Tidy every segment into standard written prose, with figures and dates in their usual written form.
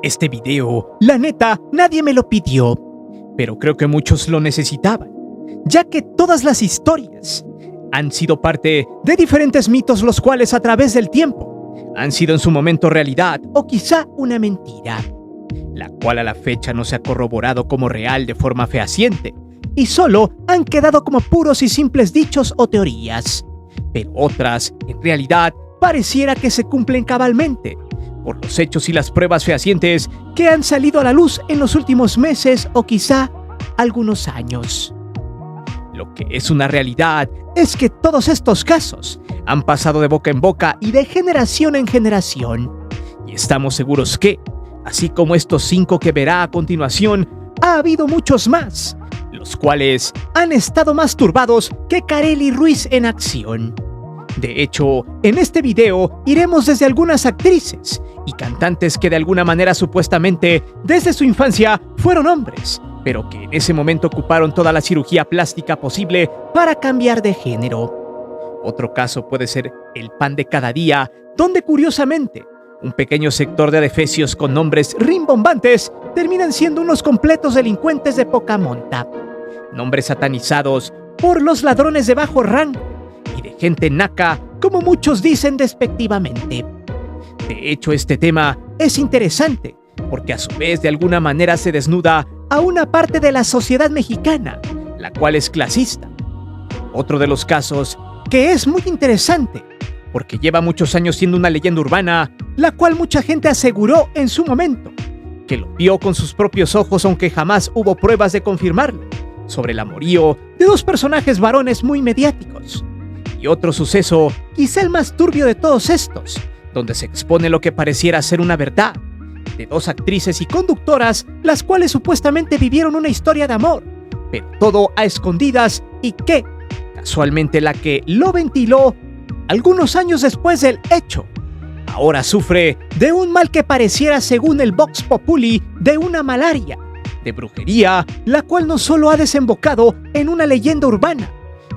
Este video, la neta, nadie me lo pidió, pero creo que muchos lo necesitaban, ya que todas las historias han sido parte de diferentes mitos los cuales a través del tiempo han sido en su momento realidad o quizá una mentira, la cual a la fecha no se ha corroborado como real de forma fehaciente y solo han quedado como puros y simples dichos o teorías, pero otras en realidad pareciera que se cumplen cabalmente por los hechos y las pruebas fehacientes que han salido a la luz en los últimos meses o quizá algunos años. Lo que es una realidad es que todos estos casos han pasado de boca en boca y de generación en generación. Y estamos seguros que, así como estos 5 que verá a continuación, ha habido muchos más, los cuales han estado más turbados que Karely Ruiz en acción. De hecho, en este video iremos desde algunas actrices y cantantes que de alguna manera supuestamente desde su infancia fueron hombres, pero que en ese momento ocuparon toda la cirugía plástica posible para cambiar de género. Otro caso puede ser el pan de cada día, donde curiosamente un pequeño sector de adefesios con nombres rimbombantes terminan siendo unos completos delincuentes de poca monta, nombres satanizados por los ladrones de bajo rango y de gente naca, como muchos dicen despectivamente. De hecho, este tema es interesante porque a su vez de alguna manera se desnuda a una parte de la sociedad mexicana, la cual es clasista. Otro de los casos que es muy interesante porque lleva muchos años siendo una leyenda urbana, la cual mucha gente aseguró en su momento que lo vio con sus propios ojos, aunque jamás hubo pruebas de confirmarlo, sobre el amorío de 2 personajes varones muy mediáticos. Y otro suceso, quizá el más turbio de todos estos, donde se expone lo que pareciera ser una verdad, de 2 actrices y conductoras, las cuales supuestamente vivieron una historia de amor, pero todo a escondidas y que, casualmente la que lo ventiló algunos años después del hecho, ahora sufre de un mal que pareciera, según el Vox Populi, de una malaria, de brujería, la cual no solo ha desembocado en una leyenda urbana,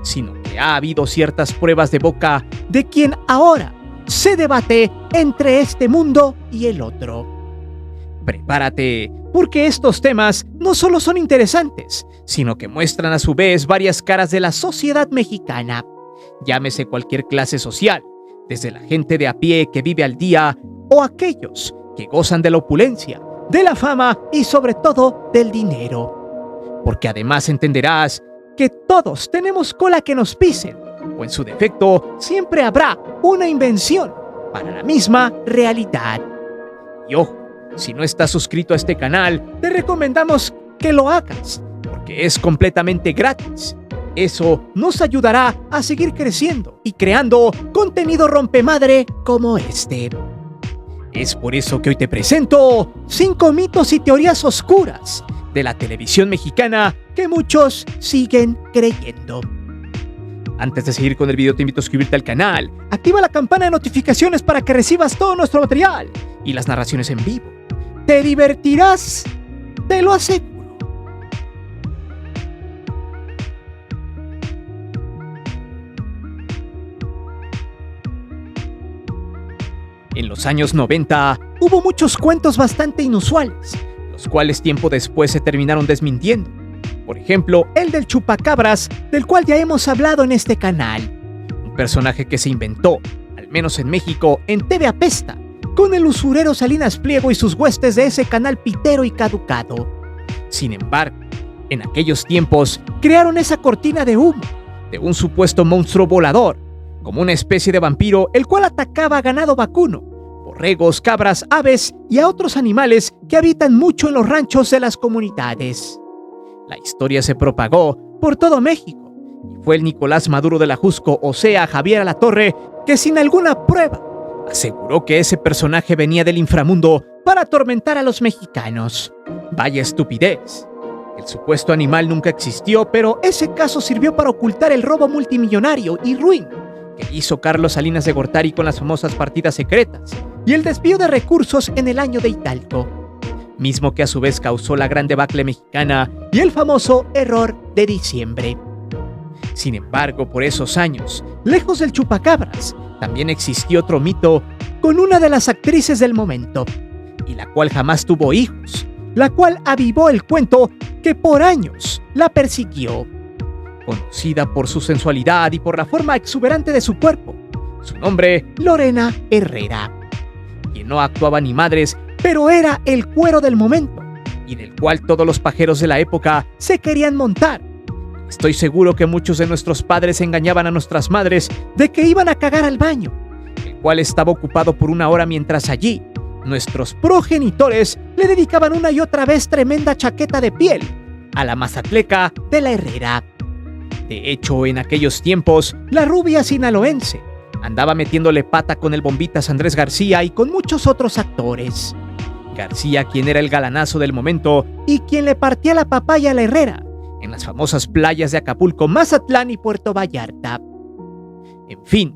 sino que ha habido ciertas pruebas de boca de quien ahora se debate entre este mundo y el otro. Prepárate, porque estos temas no solo son interesantes, sino que muestran a su vez varias caras de la sociedad mexicana, llámese cualquier clase social, desde la gente de a pie que vive al día o aquellos que gozan de la opulencia, de la fama y sobre todo del dinero. Porque además entenderás que todos tenemos cola que nos pisen, o en su defecto siempre habrá una invención para la misma realidad. Y ojo, si no estás suscrito a este canal, te recomendamos que lo hagas, porque es completamente gratis. Eso nos ayudará a seguir creciendo y creando contenido rompemadre como este. Es por eso que hoy te presento 5 mitos y teorías oscuras de la televisión mexicana que muchos siguen creyendo. Antes de seguir con el video, te invito a suscribirte al canal, activa la campana de notificaciones para que recibas todo nuestro material y las narraciones en vivo. Te divertirás, te lo aseguro. En los años 90 hubo muchos cuentos bastante inusuales, los cuales tiempo después se terminaron desmintiendo. Por ejemplo, el del chupacabras, del cual ya hemos hablado en este canal. Un personaje que se inventó, al menos en México, en TV Apesta, con el usurero Salinas Pliego y sus huestes de ese canal pitero y caducado. Sin embargo, en aquellos tiempos crearon esa cortina de humo de un supuesto monstruo volador, como una especie de vampiro el cual atacaba a ganado vacuno, borregos, cabras, aves y a otros animales que habitan mucho en los ranchos de las comunidades. La historia se propagó por todo México y fue el Nicolás Maduro de la Jusco, o sea, Javier Alatorre, que sin alguna prueba aseguró que ese personaje venía del inframundo para atormentar a los mexicanos. Vaya estupidez. El supuesto animal nunca existió, pero ese caso sirvió para ocultar el robo multimillonario y ruin que hizo Carlos Salinas de Gortari con las famosas partidas secretas y el desvío de recursos en el año de Hidalgo, mismo que a su vez causó la gran debacle mexicana y el famoso error de diciembre. Sin embargo, por esos años, lejos del chupacabras, también existió otro mito con una de las actrices del momento, y la cual jamás tuvo hijos, la cual avivó el cuento que por años la persiguió. Conocida por su sensualidad y por la forma exuberante de su cuerpo, su nombre, Lorena Herrera, quien no actuaba ni madres, pero era el cuero del momento, y del cual todos los pajeros de la época se querían montar. Estoy seguro que muchos de nuestros padres engañaban a nuestras madres de que iban a cagar al baño, el cual estaba ocupado por 1 hora, mientras allí nuestros progenitores le dedicaban una y otra vez tremenda chaqueta de piel a la mazatleca de la Herrera. De hecho, en aquellos tiempos, la rubia sinaloense andaba metiéndole pata con el Bombitas Andrés García y con muchos otros actores. García, quien era el galanazo del momento y quien le partía la papaya a la Herrera en las famosas playas de Acapulco, Mazatlán y Puerto Vallarta. En fin,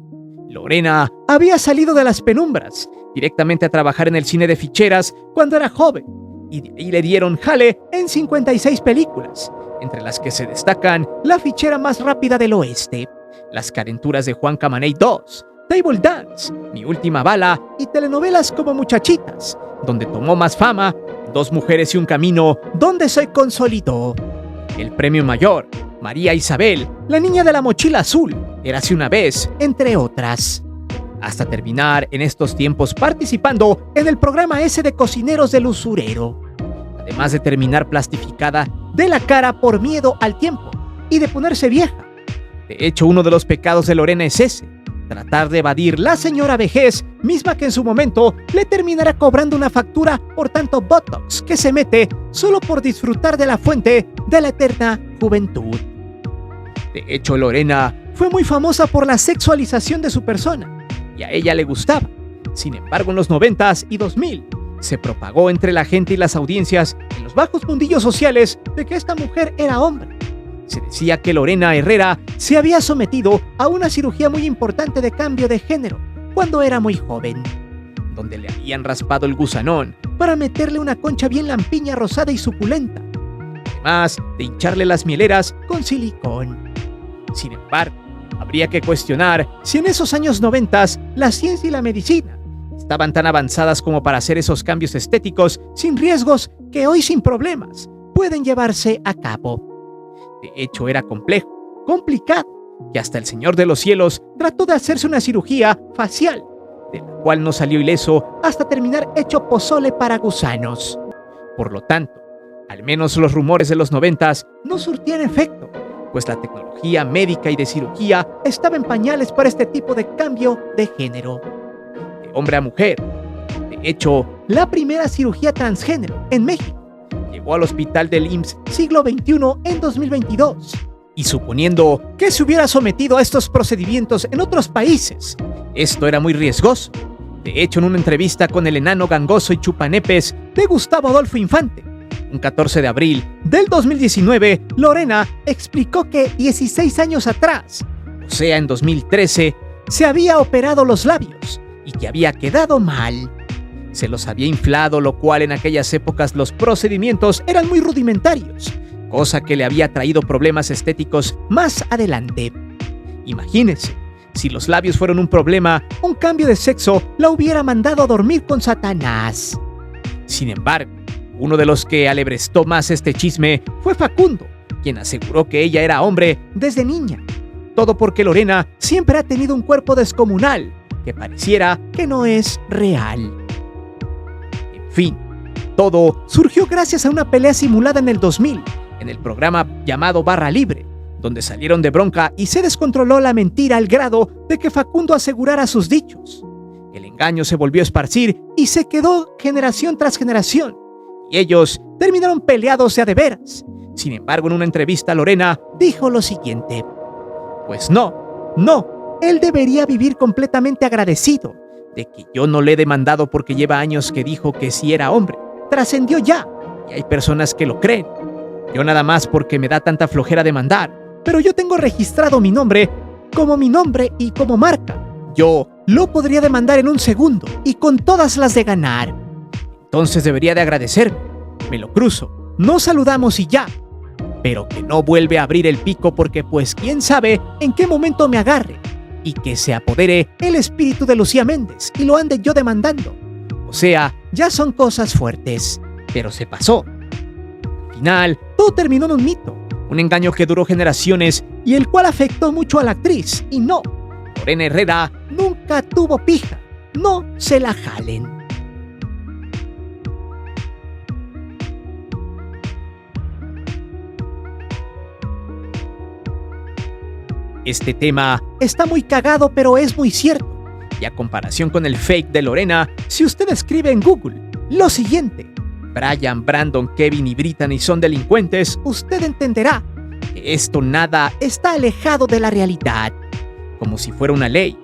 Lorena había salido de las penumbras directamente a trabajar en el cine de ficheras cuando era joven, y de ahí le dieron jale en 56 películas, entre las que se destacan La fichera más rápida del oeste, Las carenturas de Juan Camaney 2, Table Dance, Mi última bala y telenovelas como Muchachitas, donde tomó más fama, Dos mujeres y un camino, donde se consolidó. El premio mayor, María Isabel, La niña de la mochila azul, Érase una vez, entre otras. Hasta terminar en estos tiempos participando en el programa ese de Cocineros del Usurero. Además de terminar plastificada de la cara por miedo al tiempo y de ponerse vieja. De hecho, uno de los pecados de Lorena es ese, tratar de evadir la señora vejez, misma que en su momento le terminará cobrando una factura por tanto botox que se mete solo por disfrutar de la fuente de la eterna juventud. De hecho, Lorena fue muy famosa por la sexualización de su persona, y a ella le gustaba. Sin embargo, en los 90s y 2000, se propagó entre la gente y las audiencias en los bajos mundillos sociales de que esta mujer era hombre. Se decía que Lorena Herrera se había sometido a una cirugía muy importante de cambio de género cuando era muy joven, donde le habían raspado el gusanón para meterle una concha bien lampiña, rosada y suculenta, además de hincharle las mieleras con silicón. Sin embargo, habría que cuestionar si en esos años 90 la ciencia y la medicina estaban tan avanzadas como para hacer esos cambios estéticos sin riesgos que hoy sin problemas pueden llevarse a cabo. De hecho, era complejo, complicado, que hasta el Señor de los Cielos trató de hacerse una cirugía facial, de la cual no salió ileso hasta terminar hecho pozole para gusanos. Por lo tanto, al menos los rumores de los 90s no surtían efecto, pues la tecnología médica y de cirugía estaba en pañales para este tipo de cambio de género, de hombre a mujer. De hecho, la primera cirugía transgénero en México llegó al hospital del IMSS siglo XXI en 2022. Y suponiendo que se hubiera sometido a estos procedimientos en otros países, esto era muy riesgoso. De hecho, en una entrevista con el enano gangoso y chupanepes de Gustavo Adolfo Infante, un 14 de abril del 2019, Lorena explicó que 16 años atrás, o sea en 2013, se había operado los labios y que había quedado mal. Se los había inflado, lo cual en aquellas épocas los procedimientos eran muy rudimentarios, cosa que le había traído problemas estéticos más adelante. Imagínense, si los labios fueron un problema, un cambio de sexo la hubiera mandado a dormir con Satanás. Sin embargo, uno de los que alebrestó más este chisme fue Facundo, quien aseguró que ella era hombre desde niña. Todo porque Lorena siempre ha tenido un cuerpo descomunal, que pareciera que no es real. En fin, todo surgió gracias a una pelea simulada en el 2000, en el programa llamado Barra Libre, donde salieron de bronca y se descontroló la mentira al grado de que Facundo asegurara sus dichos. El engaño se volvió a esparcir y se quedó generación tras generación, y ellos terminaron peleados de a de veras. Sin embargo, en una entrevista, Lorena dijo lo siguiente: pues no, él debería vivir completamente agradecido de que yo no le he demandado porque lleva años que dijo que sí era hombre. Trascendió ya, y hay personas que lo creen. Yo nada más porque me da tanta flojera demandar, pero yo tengo registrado mi nombre y como marca. Yo lo podría demandar en un segundo y con todas las de ganar. Entonces debería de agradecerme. Me lo cruzo, nos saludamos y ya. Pero que no vuelve a abrir el pico porque pues quién sabe en qué momento me agarre y que se apodere el espíritu de Lucía Méndez y lo ande yo demandando. O sea, ya son cosas fuertes, pero se pasó. Al final, todo terminó en un mito, un engaño que duró generaciones y el cual afectó mucho a la actriz. Y no, Lorena Herrera nunca tuvo pija, no se la jalen. Este tema está muy cagado, pero es muy cierto. Y a comparación con el fake de Lorena, si usted escribe en Google lo siguiente: Brian, Brandon, Kevin y Brittany son delincuentes, usted entenderá que esto nada está alejado de la realidad, como si fuera una ley.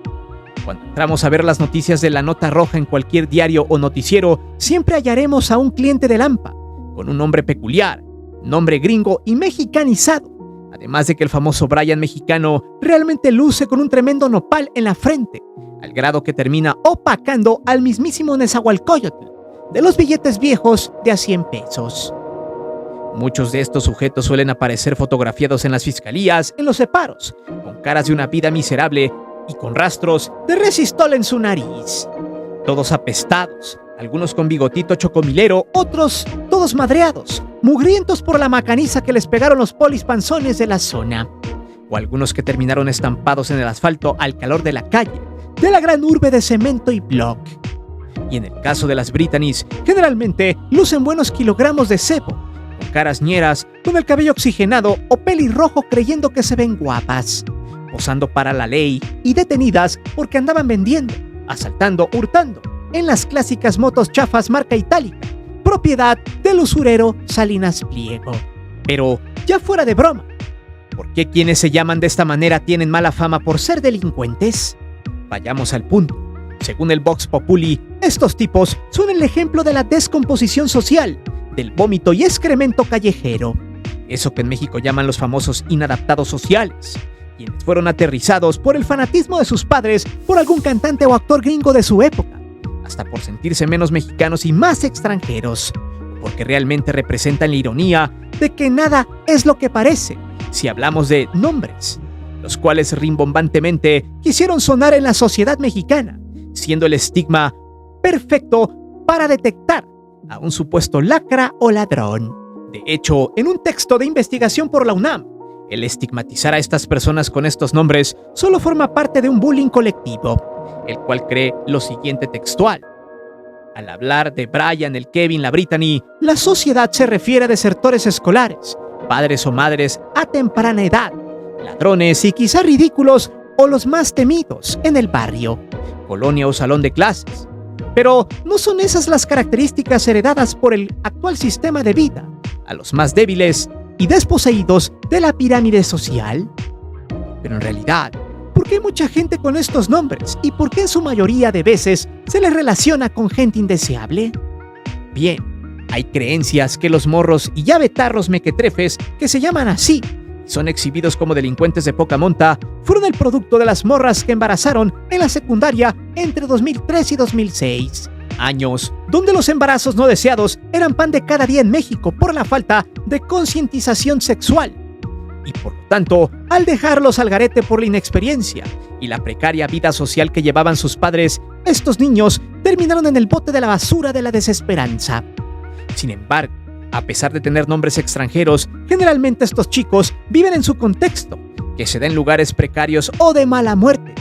Cuando entramos a ver las noticias de la nota roja en cualquier diario o noticiero, siempre hallaremos a un cliente de Lampa, con un nombre peculiar, nombre gringo y mexicanizado. Además de que el famoso Brian mexicano realmente luce con un tremendo nopal en la frente, al grado que termina opacando al mismísimo Nezahualcóyotl de los billetes viejos de a 100 pesos. Muchos de estos sujetos suelen aparecer fotografiados en las fiscalías, en los separos, con caras de una vida miserable y con rastros de resistol en su nariz. Todos apestados, algunos con bigotito chocomilero, otros todos madreados, mugrientos por la macaniza que les pegaron los polis panzones de la zona. O algunos que terminaron estampados en el asfalto al calor de la calle, de la gran urbe de cemento y block. Y en el caso de las Brittany's, generalmente lucen buenos kilogramos de cebo, con caras ñeras, con el cabello oxigenado o pelirrojo creyendo que se ven guapas, posando para la ley y detenidas porque andaban vendiendo, asaltando, hurtando, en las clásicas motos chafas marca itálica, propiedad del usurero Salinas Pliego. Pero, ya fuera de broma, ¿por qué quienes se llaman de esta manera tienen mala fama por ser delincuentes? Vayamos al punto. Según el Vox Populi, estos tipos son el ejemplo de la descomposición social, del vómito y excremento callejero. Eso que en México llaman los famosos inadaptados sociales, quienes fueron aterrizados por el fanatismo de sus padres por algún cantante o actor gringo de su época, hasta por sentirse menos mexicanos y más extranjeros, porque realmente representan la ironía de que nada es lo que parece si hablamos de nombres, los cuales rimbombantemente quisieron sonar en la sociedad mexicana, siendo el estigma perfecto para detectar a un supuesto lacra o ladrón. De hecho, en un texto de investigación por la UNAM, el estigmatizar a estas personas con estos nombres solo forma parte de un bullying colectivo, el cual cree lo siguiente textual: al hablar de Brian, el Kevin, la Brittany, la sociedad se refiere a desertores escolares, padres o madres a temprana edad, ladrones y quizá ridículos o los más temidos en el barrio, colonia o salón de clases. Pero ¿no son esas las características heredadas por el actual sistema de vida a los más débiles y desposeídos de la pirámide social? Pero en realidad, ¿por qué hay mucha gente con estos nombres? ¿Y por qué en su mayoría de veces se les relaciona con gente indeseable? Bien, hay creencias que los morros y ya betarros mequetrefes que se llaman así, son exhibidos como delincuentes de poca monta, fueron el producto de las morras que embarazaron en la secundaria entre 2003 y 2006. Años donde los embarazos no deseados eran pan de cada día en México por la falta de concientización sexual. Y por lo tanto, al dejarlos al garete por la inexperiencia y la precaria vida social que llevaban sus padres, estos niños terminaron en el bote de la basura de la desesperanza. Sin embargo, a pesar de tener nombres extranjeros, generalmente estos chicos viven en su contexto, que se da en lugares precarios o de mala muerte.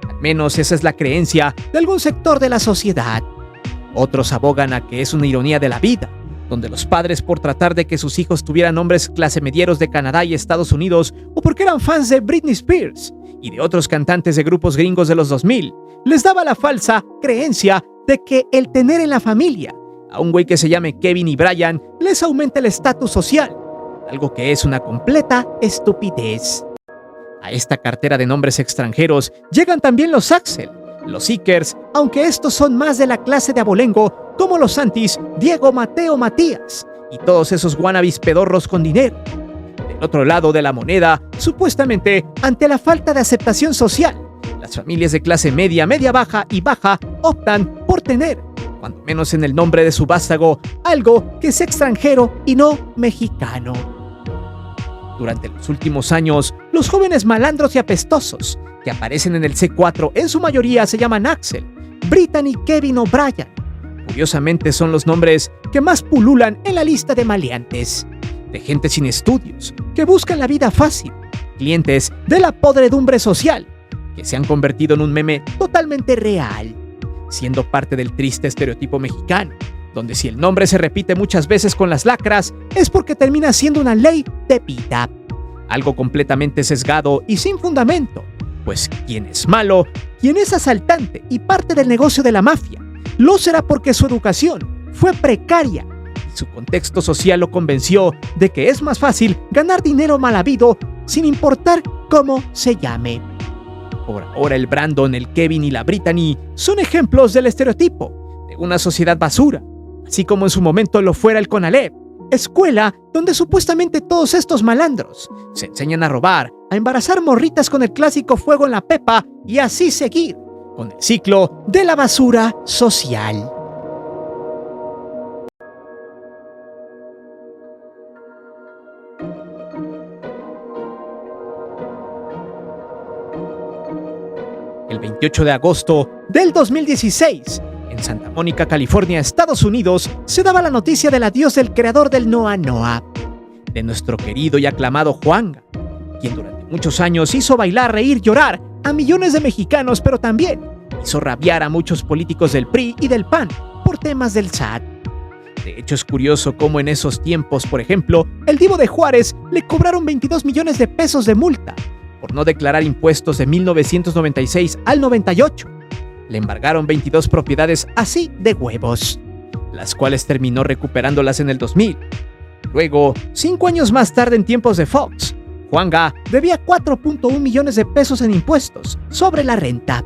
Al menos esa es la creencia de algún sector de la sociedad. Otros abogan a que es una ironía de la vida, donde los padres, por tratar de que sus hijos tuvieran nombres clase medieros de Canadá y Estados Unidos, o porque eran fans de Britney Spears y de otros cantantes de grupos gringos de los 2000, les daba la falsa creencia de que el tener en la familia a un güey que se llame Kevin y Brian les aumenta el estatus social, algo que es una completa estupidez. A esta cartera de nombres extranjeros llegan también los Axel, los Ickers, aunque estos son más de la clase de abolengo, como los Santis, Diego, Mateo, Matías y todos esos wannabes pedorros con dinero. Del otro lado de la moneda, supuestamente ante la falta de aceptación social, las familias de clase media, media baja y baja optan por tener, cuando menos en el nombre de su vástago, algo que sea extranjero y no mexicano. Durante los últimos años, los jóvenes malandros y apestosos que aparecen en el C4 en su mayoría se llaman Axel, Brittany, Kevin o Brian, curiosamente son los nombres que más pululan en la lista de maleantes, de gente sin estudios, que buscan la vida fácil, clientes de la podredumbre social, que se han convertido en un meme totalmente real, siendo parte del triste estereotipo mexicano, donde si el nombre se repite muchas veces con las lacras, es porque termina siendo una ley de vida. Algo completamente sesgado y sin fundamento, pues quien es malo, quien es asaltante y parte del negocio de la mafia, lo será porque su educación fue precaria y su contexto social lo convenció de que es más fácil ganar dinero mal habido sin importar cómo se llame. Por ahora el Brandon, el Kevin y la Brittany son ejemplos del estereotipo de una sociedad basura, así como en su momento lo fuera el Conalep, escuela donde supuestamente todos estos malandros se enseñan a robar, a embarazar morritas con el clásico fuego en la pepa y así seguir con el ciclo de la basura social. El 28 de agosto del 2016, en Santa Mónica, California, Estados Unidos, se daba la noticia del adiós del creador del Noa Noa, de nuestro querido y aclamado Juanga, quien durante muchos años hizo bailar, reír, llorar a millones de mexicanos, pero también hizo rabiar a muchos políticos del PRI y del PAN por temas del SAT. De hecho, es curioso cómo en esos tiempos, por ejemplo, el Divo de Juárez le cobraron 22 millones de pesos de multa por no declarar impuestos de 1996 al 98. Le embargaron 22 propiedades así de huevos, las cuales terminó recuperándolas en el 2000. Luego, 5 años más tarde en tiempos de Fox, Juanga debía 4.1 millones de pesos en impuestos sobre la renta.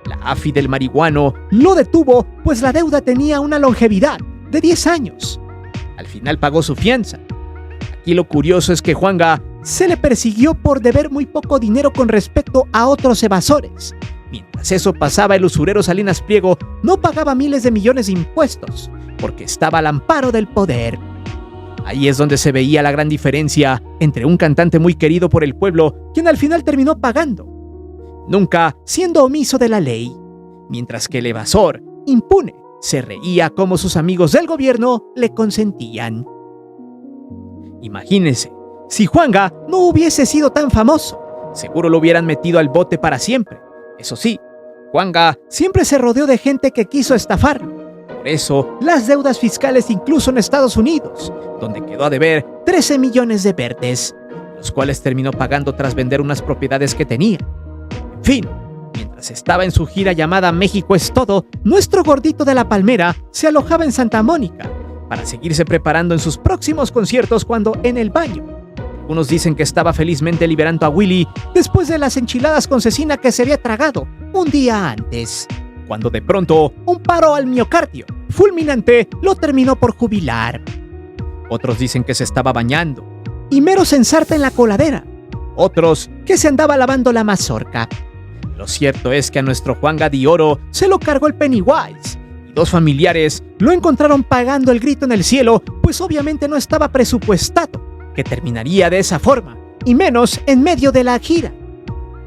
La AFI del marihuano lo detuvo, pues la deuda tenía una longevidad de 10 años. Al final pagó su fianza. Aquí lo curioso es que Juanga se le persiguió por deber muy poco dinero con respecto a otros evasores. Mientras eso pasaba, el usurero Salinas Pliego no pagaba miles de millones de impuestos, porque estaba al amparo del poder. Ahí es donde se veía la gran diferencia entre un cantante muy querido por el pueblo, quien al final terminó pagando, nunca siendo omiso de la ley, mientras que el evasor, impune, se reía como sus amigos del gobierno le consentían. Imagínense, si Juanga no hubiese sido tan famoso, seguro lo hubieran metido al bote para siempre. Eso sí, Juanga siempre se rodeó de gente que quiso estafarlo. Por eso, las deudas fiscales incluso en Estados Unidos, donde quedó a deber 13 millones de verdes, los cuales terminó pagando tras vender unas propiedades que tenía. En fin, mientras estaba en su gira llamada México es Todo, nuestro gordito de la Palmera se alojaba en Santa Mónica para seguirse preparando en sus próximos conciertos cuando en el baño. Unos dicen que estaba felizmente liberando a Willy después de las enchiladas con cecina que se había tragado un día antes, cuando de pronto un paro al miocardio fulminante lo terminó por jubilar. Otros dicen que se estaba bañando y mero se ensarta en la coladera. Otros que se andaba lavando la mazorca. Lo cierto es que a nuestro Juanga de Oro se lo cargó el Pennywise y 2 familiares lo encontraron pagando el grito en el cielo, pues obviamente no estaba presupuestado que terminaría de esa forma, y menos en medio de la gira.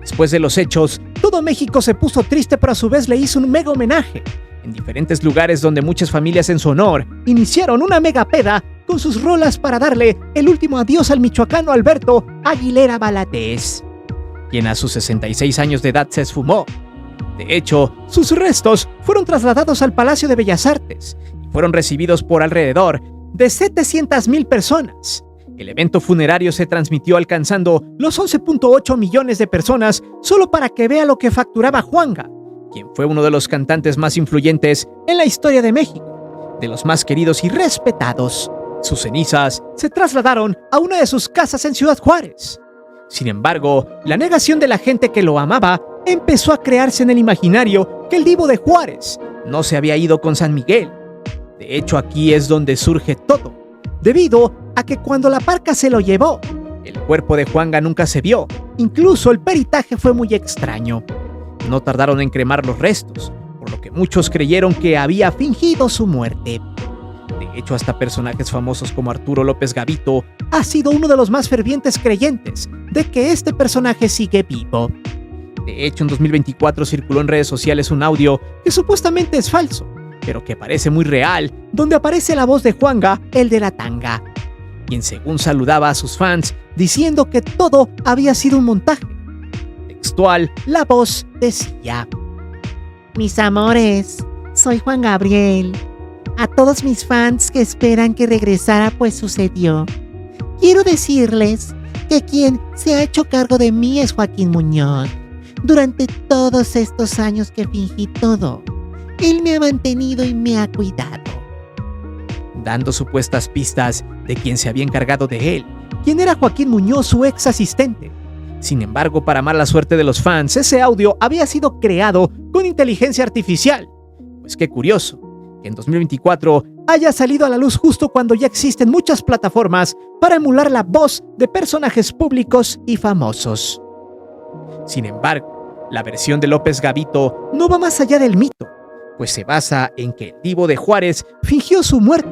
Después de los hechos, todo México se puso triste, pero a su vez le hizo un mega homenaje en diferentes lugares donde muchas familias en su honor iniciaron una mega peda con sus rolas para darle el último adiós al michoacano Alberto Aguilera Valadez, quien a sus 66 años de edad se esfumó. De hecho, sus restos fueron trasladados al Palacio de Bellas Artes y fueron recibidos por alrededor de 700,000 personas. El evento funerario se transmitió alcanzando los 11.8 millones de personas solo para que vea lo que facturaba Juanga, quien fue uno de los cantantes más influyentes en la historia de México, de los más queridos y respetados. Sus cenizas se trasladaron a una de sus casas en Ciudad Juárez. Sin embargo, la negación de la gente que lo amaba empezó a crearse en el imaginario que el Divo de Juárez no se había ido con San Miguel. De hecho, aquí es donde surge todo, debido a que cuando la parca se lo llevó, el cuerpo de Juanga nunca se vio. Incluso el peritaje fue muy extraño. No tardaron en cremar los restos, por lo que muchos creyeron que había fingido su muerte. De hecho, hasta personajes famosos como Arturo López Gavito ha sido uno de los más fervientes creyentes de que este personaje sigue vivo. De hecho, en 2024 circuló en redes sociales un audio que supuestamente es falso, pero que parece muy real, donde aparece la voz de Juanga, el de la tanga, quien según saludaba a sus fans diciendo que todo había sido un montaje. Textual, la voz decía: Mis amores, soy Juan Gabriel. A todos mis fans que esperan que regresara, pues sucedió. Quiero decirles que quien se ha hecho cargo de mí es Joaquín Muñoz. Durante todos estos años que fingí todo, él me ha mantenido y me ha cuidado. Dando supuestas pistas de quien se había encargado de él, quien era Joaquín Muñoz, su ex asistente. Sin embargo, para mala suerte de los fans, ese audio había sido creado con inteligencia artificial. Pues qué curioso que en 2024 haya salido a la luz justo cuando ya existen muchas plataformas para emular la voz de personajes públicos y famosos. Sin embargo, la versión de López Gavito no va más allá del mito, pues se basa en que el Divo de Juárez fingió su muerte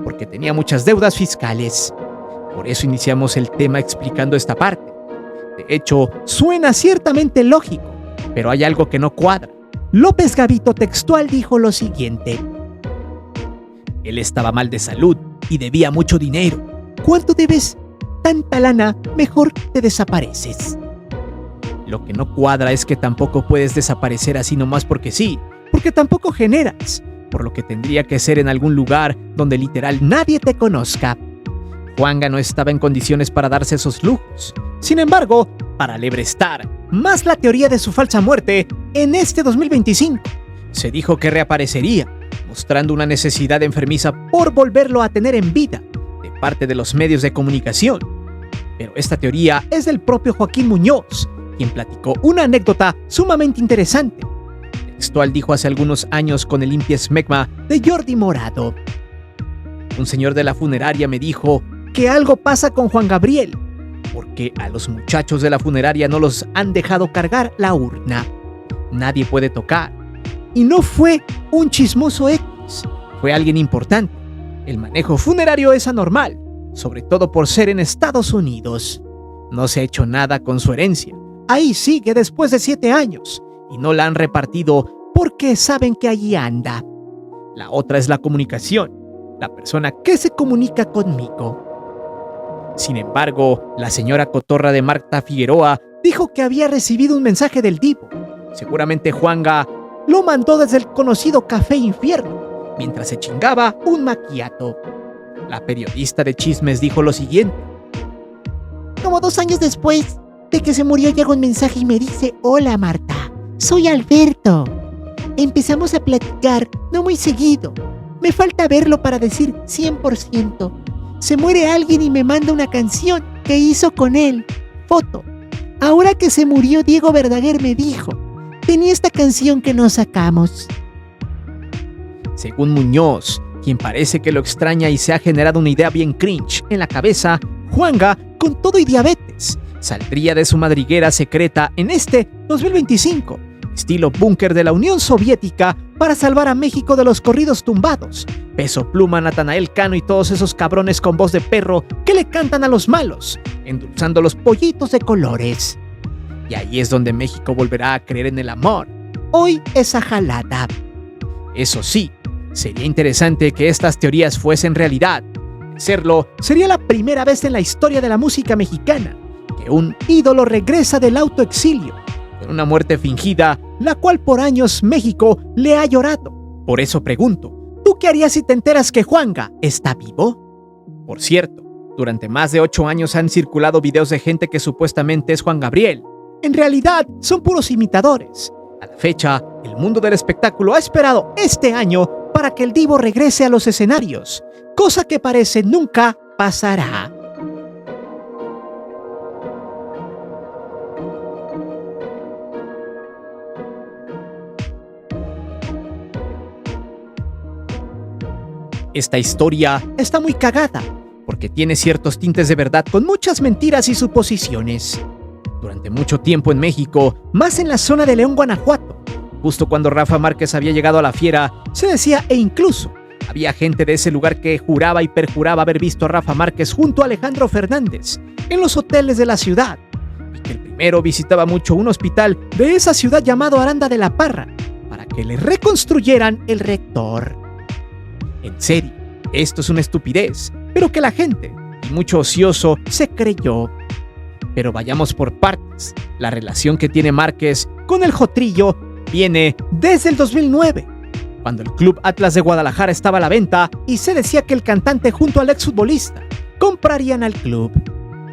porque tenía muchas deudas fiscales. Por eso iniciamos el tema explicando esta parte. De hecho, suena ciertamente lógico, pero hay algo que no cuadra. López Gavito textual dijo lo siguiente: él estaba mal de salud y debía mucho dinero. ¿Cuánto debes? Tanta lana, mejor te desapareces. Lo que no cuadra es que tampoco puedes desaparecer así nomás porque sí, porque tampoco generas, por lo que tendría que ser en algún lugar donde literal nadie te conozca. Juanga no estaba en condiciones para darse esos lujos. Sin embargo, para alebrestar más la teoría de su falsa muerte, en este 2025 se dijo que reaparecería, mostrando una necesidad enfermiza por volverlo a tener en vida de parte de los medios de comunicación. Pero esta teoría es del propio Joaquín Muñoz, quien platicó una anécdota sumamente interesante. Textual dijo hace algunos años con el limpia smegma de Jordi Morado: un señor de la funeraria me dijo que algo pasa con Juan Gabriel, porque a los muchachos de la funeraria no los han dejado cargar la urna. Nadie puede tocar. Y no fue un chismoso X, fue alguien importante. El manejo funerario es anormal, sobre todo por ser en Estados Unidos. No se ha hecho nada con su herencia. Ahí sigue después de 7 años, y no la han repartido porque saben que allí anda. La otra es la comunicación, la persona que se comunica conmigo. Sin embargo, la señora cotorra de Marta Figueroa dijo que había recibido un mensaje del Divo. Seguramente Juanga lo mandó desde el conocido Café Infierno, mientras se chingaba un macchiato. La periodista de chismes dijo lo siguiente: Como 2 años después de que se murió, llega un mensaje y me dice: Hola Marta, soy Alberto. Empezamos a platicar, no muy seguido. Me falta verlo para decir 100%. Se muere alguien y me manda una canción que hizo con él. Foto. Ahora que se murió Diego Verdaguer me dijo: tenía esta canción que no sacamos. Según Muñoz, quien parece que lo extraña y se ha generado una idea bien cringe en la cabeza, Juanga, con todo y diabetes, saldría de su madriguera secreta en este 2025, estilo búnker de la Unión Soviética, para salvar a México de los corridos tumbados, Peso Pluma, Natanael Cano y todos esos cabrones con voz de perro que le cantan a los malos, endulzando los pollitos de colores. Y ahí es donde México volverá a creer en el amor. Hoy esa jalada. Eso sí, sería interesante que estas teorías fuesen realidad. De serlo, sería la primera vez en la historia de la música mexicana que un ídolo regresa del autoexilio, con una muerte fingida, la cual por años México le ha llorado. Por eso pregunto, ¿tú qué harías si te enteras que Juanga está vivo? Por cierto, durante más de 8 años han circulado videos de gente que supuestamente es Juan Gabriel. En realidad, son puros imitadores. A la fecha, el mundo del espectáculo ha esperado este año para que el Divo regrese a los escenarios, cosa que parece nunca pasará. Esta historia está muy cagada, porque tiene ciertos tintes de verdad con muchas mentiras y suposiciones. Durante mucho tiempo en México, más en la zona de León, Guanajuato, justo cuando Rafa Márquez había llegado a la Fiera, se decía e incluso había gente de ese lugar que juraba y perjuraba haber visto a Rafa Márquez junto a Alejandro Fernández en los hoteles de la ciudad, y que el primero visitaba mucho un hospital de esa ciudad llamado Aranda de la Parra, para para que le reconstruyeran el reactor. En serio, esto es una estupidez, pero que la gente, y mucho ocioso, se creyó. Pero vayamos por partes. La relación que tiene Márquez con el Jotrillo viene desde el 2009, cuando el Club Atlas de Guadalajara estaba a la venta y se decía que el cantante junto al exfutbolista comprarían al club.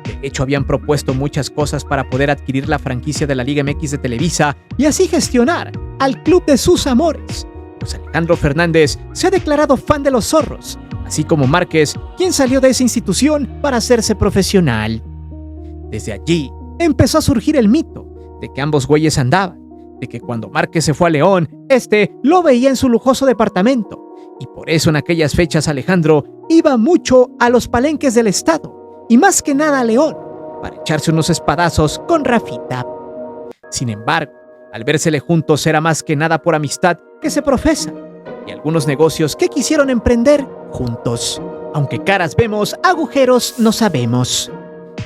De hecho, habían propuesto muchas cosas para poder adquirir la franquicia de la Liga MX de Televisa y así gestionar al club de sus amores. Pues Alejandro Fernández se ha declarado fan de los zorros, así como Márquez, quien salió de esa institución para hacerse profesional. Desde allí empezó a surgir el mito de que ambos güeyes andaban, de que cuando Márquez se fue a León, lo veía en su lujoso departamento, y por eso en aquellas fechas Alejandro iba mucho a los palenques del estado, y más que nada a León, para echarse unos espadazos con Rafita. Sin embargo, al vérsele juntos era más que nada por amistad que se profesa, y algunos negocios que quisieron emprender juntos. Aunque caras vemos, agujeros no sabemos.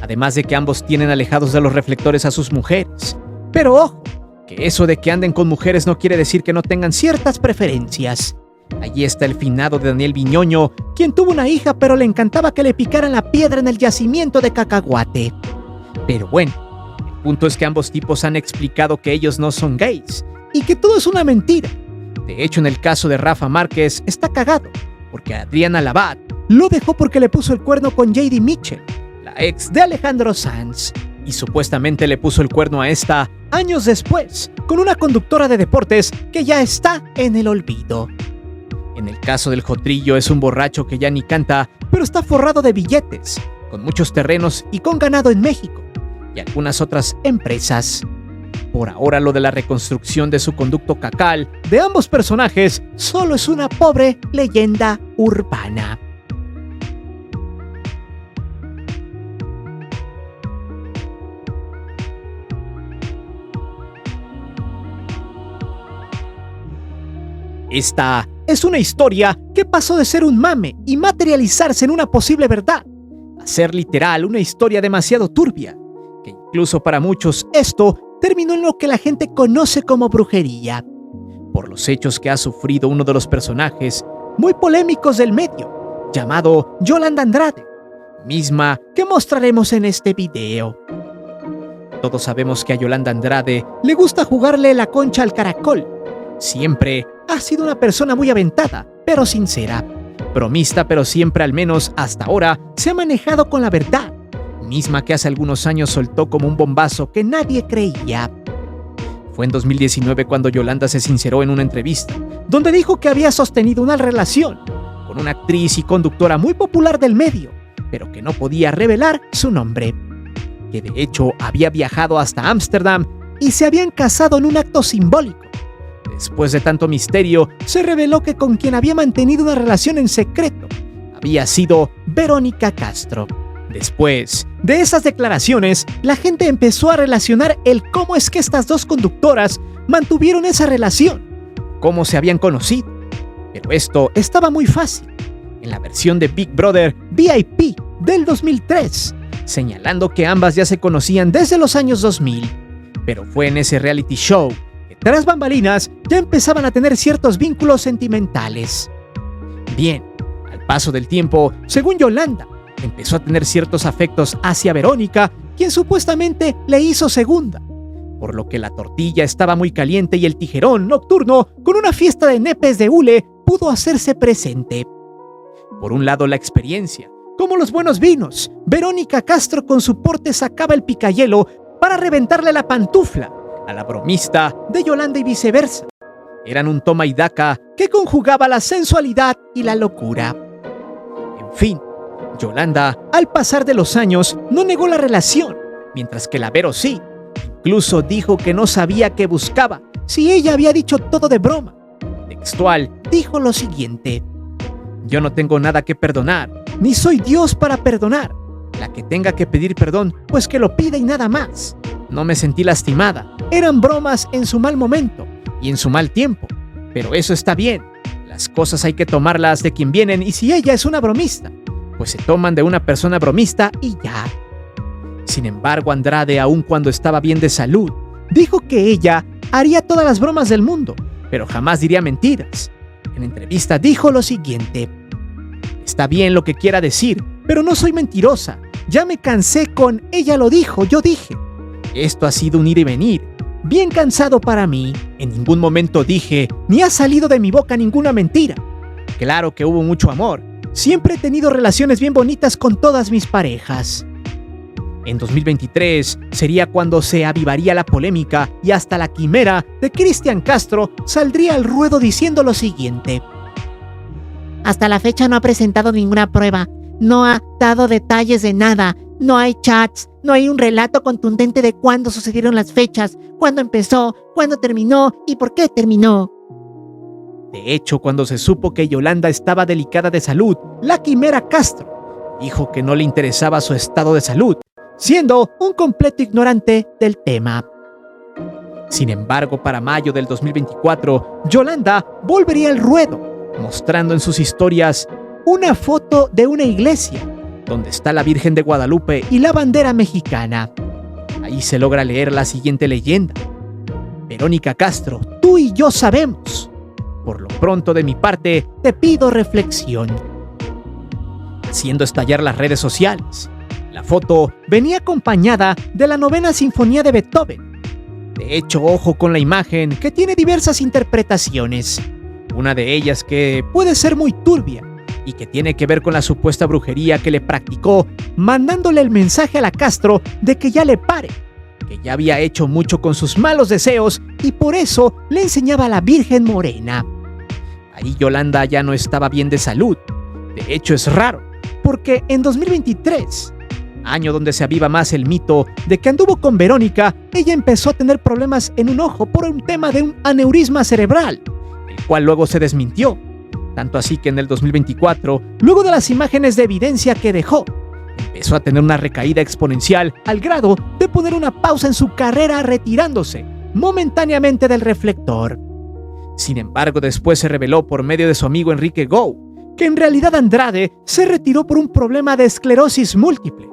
Además de que ambos tienen alejados de los reflectores a sus mujeres. Pero ojo, que eso de que anden con mujeres no quiere decir que no tengan ciertas preferencias. Allí está el finado de Daniel Biñoño, quien tuvo una hija pero le encantaba que le picaran la piedra en el yacimiento de Cacahuate. Pero bueno, el punto es que ambos tipos han explicado que ellos no son gays y que todo es una mentira. De hecho, en el caso de Rafa Márquez está cagado, porque Adriana Labat lo dejó porque le puso el cuerno con JD Mitchell, la ex de Alejandro Sanz, y supuestamente le puso el cuerno a esta años después, con una conductora de deportes que ya está en el olvido. En el caso del Jotrillo es un borracho que ya ni canta, pero está forrado de billetes, con muchos terrenos y con ganado en México, y algunas otras empresas. Por ahora lo de la reconstrucción de su conducto cacal de ambos personajes solo es una pobre leyenda urbana. Esta es una historia que pasó de ser un mame y materializarse en una posible verdad, a ser literal una historia demasiado turbia, que incluso para muchos esto terminó en lo que la gente conoce como brujería, por los hechos que ha sufrido uno de los personajes muy polémicos del medio, llamado Yolanda Andrade, misma que mostraremos en este video. Todos sabemos que a Yolanda Andrade le gusta jugarle la concha al caracol. Siempre ha sido una persona muy aventada, pero sincera, bromista, pero siempre, al menos hasta ahora, se ha manejado con la verdad, misma que hace algunos años soltó como un bombazo que nadie creía. Fue en 2019 cuando Yolanda se sinceró en una entrevista, donde dijo que había sostenido una relación con una actriz y conductora muy popular del medio, pero que no podía revelar su nombre, que de hecho había viajado hasta Ámsterdam y se habían casado en un acto simbólico. Después de tanto misterio, se reveló que con quien había mantenido una relación en secreto había sido Verónica Castro. Después de esas declaraciones, la gente empezó a relacionar el cómo es que estas dos conductoras mantuvieron esa relación, cómo se habían conocido. Pero esto estaba muy fácil, en la versión de Big Brother VIP del 2003, señalando que ambas ya se conocían desde los años 2000. Pero fue en ese reality show que tras bambalinas ya empezaban a tener ciertos vínculos sentimentales. Bien, al paso del tiempo, según Yolanda, empezó a tener ciertos afectos hacia Verónica, quien supuestamente le hizo segunda, por lo que la tortilla estaba muy caliente y el tijerón nocturno, con una fiesta de nepes de hule, pudo hacerse presente. Por un lado, la experiencia, como los buenos vinos, Verónica Castro con su porte sacaba el picayelo para reventarle la pantufla a la bromista de Yolanda y viceversa. Eran un toma y daca que conjugaba la sensualidad y la locura. En fin, Yolanda, al pasar de los años, no negó la relación, mientras que la Vero sí. Incluso dijo que no sabía qué buscaba, si ella había dicho todo de broma. Textual, dijo lo siguiente: "Yo no tengo nada que perdonar, ni soy Dios para perdonar. La que tenga que pedir perdón, pues que lo pida y nada más. No me sentí lastimada, eran bromas en su mal momento y en su mal tiempo, pero eso está bien. Las cosas hay que tomarlas de quien vienen y si ella es una bromista, pues se toman de una persona bromista y ya". Sin embargo, Andrade, aun cuando estaba bien de salud, dijo que ella haría todas las bromas del mundo, pero jamás diría mentiras. En entrevista dijo lo siguiente: está bien lo que quiera decir, pero no soy mentirosa. Ya me cansé con ella lo dijo, yo dije. Esto ha sido un ir y venir, bien cansado para mí. En ningún momento dije, ni ha salido de mi boca ninguna mentira. Claro que hubo mucho amor. Siempre he tenido relaciones bien bonitas con todas mis parejas. En 2023 sería cuando se avivaría la polémica y hasta la quimera de Cristian Castro saldría al ruedo diciendo lo siguiente: Hasta la fecha no ha presentado ninguna prueba, no ha dado detalles de nada, no hay chats, no hay un relato contundente de cuándo sucedieron las fechas, cuándo empezó, cuándo terminó y por qué terminó. De hecho, cuando se supo que Yolanda estaba delicada de salud, la quimera Castro dijo que no le interesaba su estado de salud, siendo un completo ignorante del tema. Sin embargo, para mayo del 2024, Yolanda volvería al ruedo, mostrando en sus historias una foto de una iglesia, donde está la Virgen de Guadalupe y la bandera mexicana. Ahí se logra leer la siguiente leyenda: Verónica Castro, tú y yo sabemos. Por lo pronto, de mi parte, te pido reflexión. Haciendo estallar las redes sociales. La foto venía acompañada de la 9ª Sinfonía de Beethoven. De hecho, ojo con la imagen, que tiene diversas interpretaciones. Una de ellas que puede ser muy turbia y que tiene que ver con la supuesta brujería que le practicó, mandándole el mensaje a la Castro de que ya le pare, que ya había hecho mucho con sus malos deseos y por eso le enseñaba a la Virgen Morena. Ahí Yolanda ya no estaba bien de salud. De hecho, es raro, porque en 2023, año donde se aviva más el mito de que anduvo con Verónica, ella empezó a tener problemas en un ojo por un tema de un aneurisma cerebral, el cual luego se desmintió. Tanto así que en el 2024, luego de las imágenes de evidencia que dejó, empezó a tener una recaída exponencial al grado de poner una pausa en su carrera, retirándose momentáneamente del reflector. Sin embargo, después se reveló por medio de su amigo Enrique Gou que en realidad Andrade se retiró por un problema de esclerosis múltiple,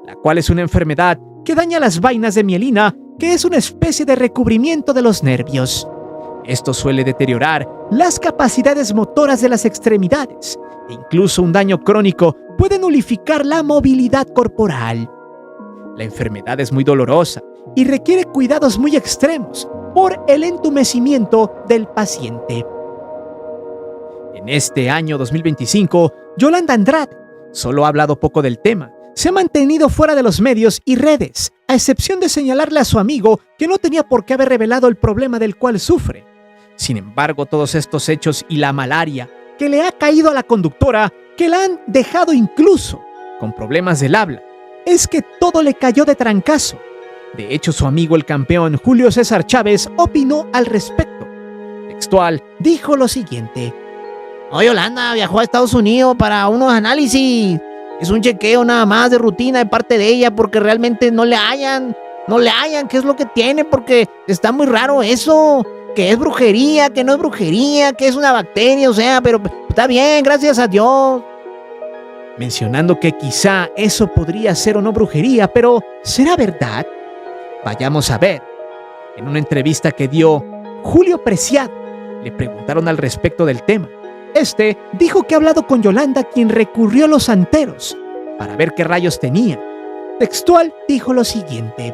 la cual es una enfermedad que daña las vainas de mielina, que es una especie de recubrimiento de los nervios. Esto suele deteriorar las capacidades motoras de las extremidades e incluso un daño crónico puede nulificar la movilidad corporal. La enfermedad es muy dolorosa y requiere cuidados muy extremos por el entumecimiento del paciente. En este año 2025, Yolanda Andrade solo ha hablado poco del tema. Se ha mantenido fuera de los medios y redes, a excepción de señalarle a su amigo que no tenía por qué haber revelado el problema del cual sufre. Sin embargo, todos estos hechos y la malaria que le ha caído a la conductora, que la han dejado incluso con problemas del habla, es que todo le cayó de trancazo. De hecho, su amigo el campeón Julio César Chávez opinó al respecto. Textual, dijo lo siguiente: Hoy Yolanda viajó a Estados Unidos para unos análisis. Es un chequeo nada más de rutina de parte de ella porque realmente no le hallan qué es lo que tiene, porque está muy raro eso, que es brujería, que no es brujería, que es una bacteria, o sea, pero está bien, gracias a Dios. Mencionando que quizá eso podría ser o no brujería, pero ¿será verdad? Vayamos a ver. En una entrevista que dio Julio Preciado, le preguntaron al respecto del tema. Este dijo que ha hablado con Yolanda, quien recurrió a los santeros para ver qué rayos tenía. Textual dijo lo siguiente: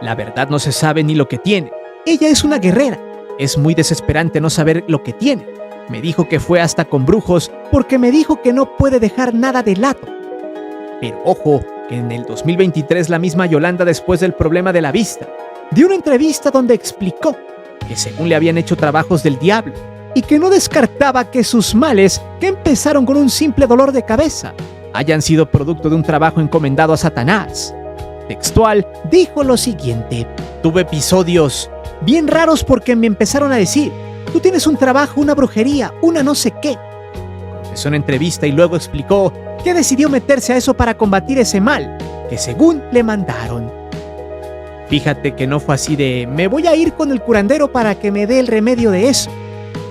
la verdad no se sabe ni lo que tiene. Ella es una guerrera. Es muy desesperante no saber lo que tiene. Me dijo que fue hasta con brujos porque me dijo que no puede dejar nada de lado. Pero ojo, que en el 2023 la misma Yolanda, después del problema de la vista, dio una entrevista donde explicó que según le habían hecho trabajos del diablo y que no descartaba que sus males, que empezaron con un simple dolor de cabeza, hayan sido producto de un trabajo encomendado a Satanás. Textual dijo lo siguiente: tuve episodios bien raros porque me empezaron a decir, tú tienes un trabajo, una brujería, una no sé qué. Confesó en entrevista y luego explicó que decidió meterse a eso para combatir ese mal, que según le mandaron. Fíjate que no fue así de, me voy a ir con el curandero para que me dé el remedio de eso.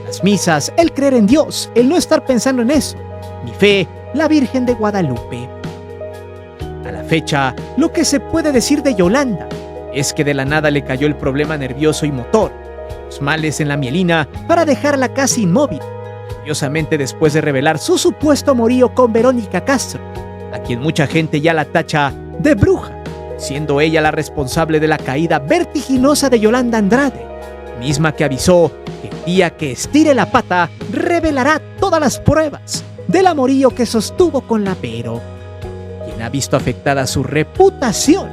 Las misas, el creer en Dios, el no estar pensando en eso. Mi fe, la Virgen de Guadalupe. A la fecha, lo que se puede decir de Yolanda es que de la nada le cayó el problema nervioso y motor, los males en la mielina para dejarla casi inmóvil, curiosamente después de revelar su supuesto amorío con Verónica Castro, a quien mucha gente ya la tacha de bruja, siendo ella la responsable de la caída vertiginosa de Yolanda Andrade, misma que avisó que el día que estire la pata revelará todas las pruebas del amorío que sostuvo con la Vero, quien ha visto afectada su reputación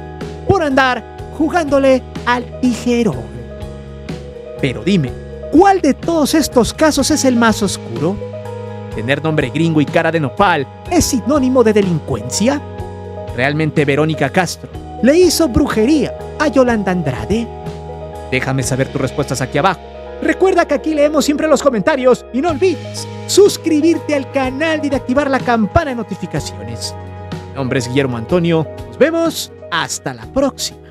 por andar jugándole al tijerón. Pero dime, ¿cuál de todos estos casos es el más oscuro? ¿Tener nombre gringo y cara de nopal es sinónimo de delincuencia? ¿Realmente Verónica Castro le hizo brujería a Yolanda Andrade? Déjame saber tus respuestas aquí abajo. Recuerda que aquí leemos siempre los comentarios y no olvides suscribirte al canal y de activar la campana de notificaciones. Mi nombre es Guillermo Antonio. Nos vemos hasta la próxima.